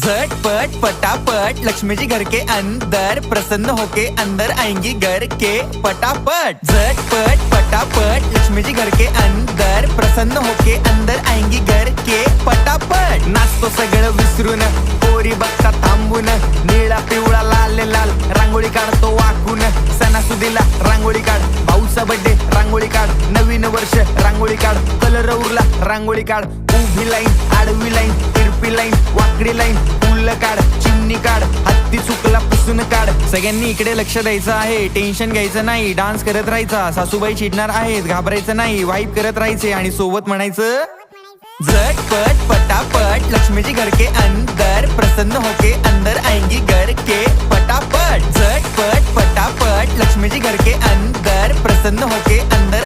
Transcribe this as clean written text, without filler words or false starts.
झटपट फटाफट लक्ष्मी जी घर के अंदर, प्रसन्न होके अंदर आएंगी घर के फटाफट। झटपट फटाफट लक्ष्मी जी घर के अंदर, प्रसन्न होके अंदर आएंगी घर के फटाफट। नाचतो सगळं विसरून, पोरी बघता थांबून, निळा पिवळा लाल लाल रांगोळी काढतो वाकून। सणासुदीला रांगोळी काढ, भाऊचा बर्थडे रांगोळी काढ, नवीन वर्ष रांगोळी काढ, कलर उरला रांगोळी काढ। उभी लाईन, आडवी लाईन, तिरपी लाईन, वाकडी लाईन, फुल काढ, चिमणी काढ, हत्ती चुकला पुसून काढ। सगळ्यांनी इकडे लक्ष द्यायचं आहे, टेन्शन घ्यायचं नाही, डान्स करत राहायचा। सासूबाई चिडणार आहेत, घाबरायचं नाही, वाईप करत राहायचे आणि सोबत म्हणायचं झटपट फटाफट लक्ष्मी जी घर के अंदर, प्रसन्न होके अंदर आएंगी घर के फटाफट। झटपट फटाफट लक्ष्मी जी घर के अंदर, प्रसन्न होके अंदर